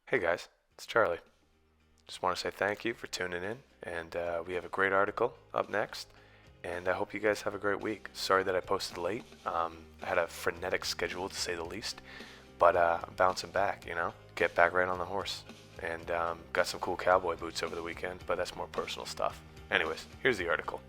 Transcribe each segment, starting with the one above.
Hey guys, it's Charlie. Just want to say thank you for tuning in, and we have a great article up next, and I hope you guys have a great week. Sorry that I posted late. I had a frenetic schedule to say the least, but I'm bouncing back, get back right on the horse, and got some cool cowboy boots over the weekend, but that's more personal stuff. Anyways, here's the article.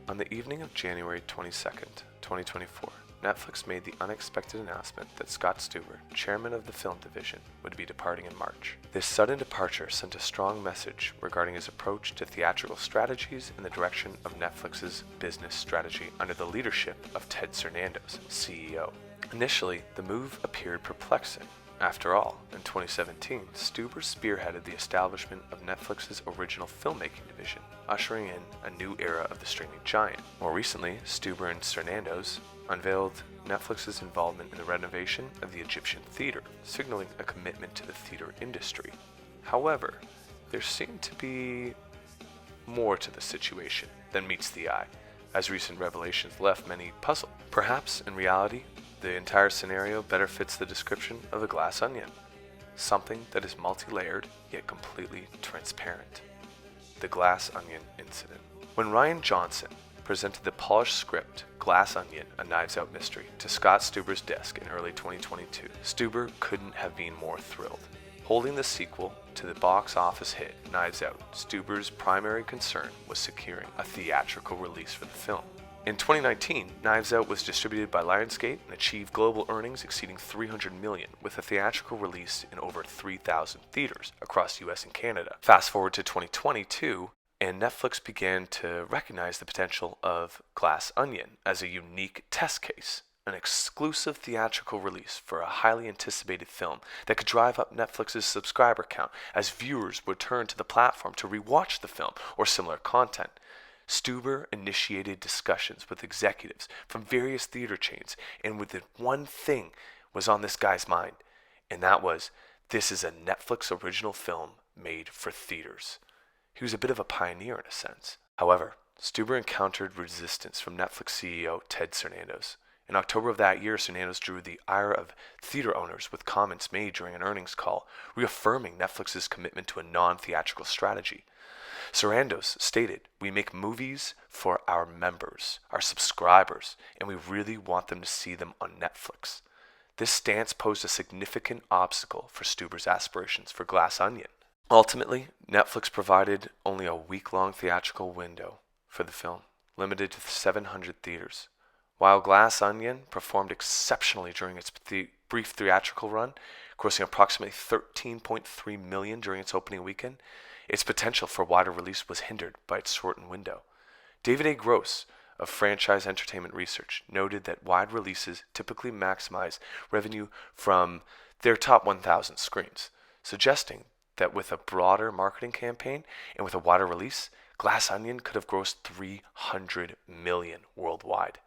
On the evening of January 22nd, 2024, Netflix made the unexpected announcement that Scott Stuber, chairman of the film division, would be departing in March. This sudden departure sent a strong message regarding his approach to theatrical strategies and the direction of Netflix's business strategy under the leadership of Ted Sarandos, CEO. Initially, the move appeared perplexing. After all, in 2017, Stuber spearheaded the establishment of Netflix's original filmmaking division, ushering in a new era of the streaming giant. More recently, Stuber and Cernandos unveiled Netflix's involvement in the renovation of the Egyptian theater, signaling a commitment to the theater industry. However, there seemed to be more to the situation than meets the eye, as recent revelations left many puzzled. Perhaps, in reality, the entire scenario better fits the description of a glass onion, something that is multi-layered yet completely transparent. The Glass Onion Incident. When Rian Johnson presented the polished script Glass Onion, A Knives Out Mystery to Scott Stuber's desk in early 2022, Stuber couldn't have been more thrilled. Holding the sequel to the box office hit Knives Out, Stuber's primary concern was securing a theatrical release for the film. In 2019, Knives Out was distributed by Lionsgate and achieved global earnings exceeding $300 million, with a theatrical release in over 3,000 theaters across the US and Canada. Fast forward to 2022, and Netflix began to recognize the potential of Glass Onion as a unique test case, an exclusive theatrical release for a highly anticipated film that could drive up Netflix's subscriber count as viewers would turn to the platform to rewatch the film or similar content. Stuber initiated discussions with executives from various theater chains, and with one thing was on this guy's mind, and that was, this is a Netflix original film made for theaters. He was a bit of a pioneer in a sense. However, Stuber encountered resistance from Netflix CEO Ted Sarandos. In October of that year, Sarandos drew the ire of theater owners with comments made during an earnings call, reaffirming Netflix's commitment to a non-theatrical strategy. Sarandos stated, "We make movies for our members, our subscribers, and we really want them to see them on Netflix." This stance posed a significant obstacle for Stuber's aspirations for Glass Onion. Ultimately, Netflix provided only a week-long theatrical window for the film, limited to 700 theaters. While Glass Onion performed exceptionally during its brief theatrical run, grossing approximately $13.3 million during its opening weekend, its potential for wider release was hindered by its shortened window. David A. Gross of Franchise Entertainment Research noted that wide releases typically maximize revenue from their top 1,000 screens, suggesting that with a broader marketing campaign and with a wider release, Glass Onion could have grossed $300 million worldwide.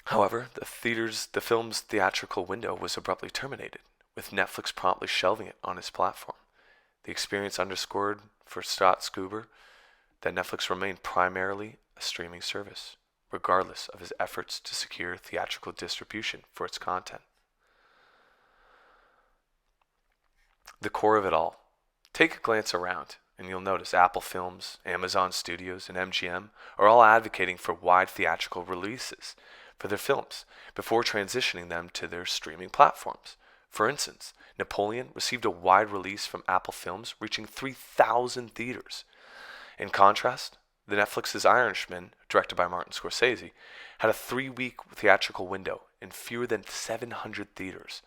However, the film's theatrical window was abruptly terminated, with Netflix promptly shelving it on its platform. The experience underscored for Scott Stuber that Netflix remained primarily a streaming service, regardless of his efforts to secure theatrical distribution for its content. The core of it all. Take a glance around, and you'll notice Apple Films, Amazon Studios, and MGM are all advocating for wide theatrical releases for their films before transitioning them to their streaming platforms. For instance, Napoleon received a wide release from Apple Films, reaching 3,000 theaters. In contrast, the Netflix's Irishman, directed by Martin Scorsese, had a 3-week theatrical window in fewer than 700 theaters.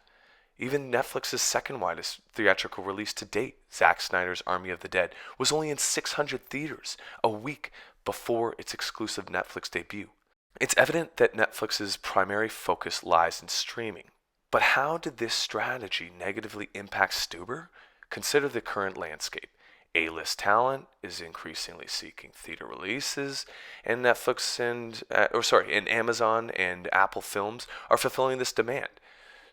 Even Netflix's second widest theatrical release to date, Zack Snyder's Army of the Dead, was only in 600 theaters a week before its exclusive Netflix debut. It's evident that Netflix's primary focus lies in streaming. But how did this strategy negatively impact Stuber? Consider the current landscape. A-list talent is increasingly seeking theater releases, and and Amazon and Apple Films are fulfilling this demand.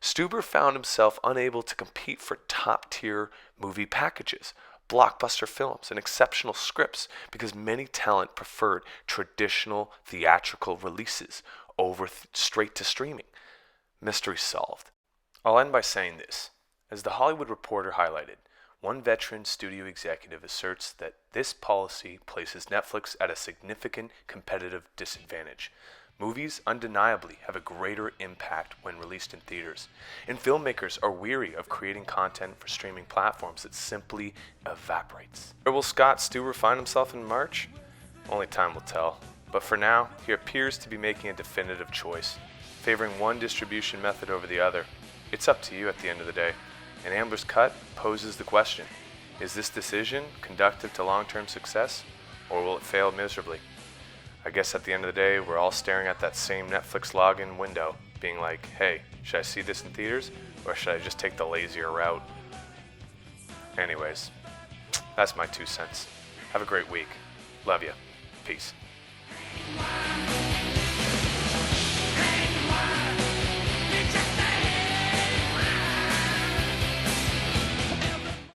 Stuber found himself unable to compete for top-tier movie packages, blockbuster films, and exceptional scripts because many talent preferred traditional theatrical releases over straight to streaming. Mystery solved. I'll end by saying this. As The Hollywood Reporter highlighted, one veteran studio executive asserts that this policy places Netflix at a significant competitive disadvantage. Movies undeniably have a greater impact when released in theaters, and filmmakers are weary of creating content for streaming platforms that simply evaporates. Where will Scott Stewart find himself in March? Only time will tell. But for now, he appears to be making a definitive choice, favoring one distribution method over the other. It's up to you at the end of the day, and Ambler's cut poses the question: is this decision conducive to long-term success, or will it fail miserably? I guess at the end of the day, we're all staring at that same Netflix login window, being like, hey, should I see this in theaters, or should I just take the lazier route? Anyways, that's my 2 cents. Have a great week. Love you. Peace.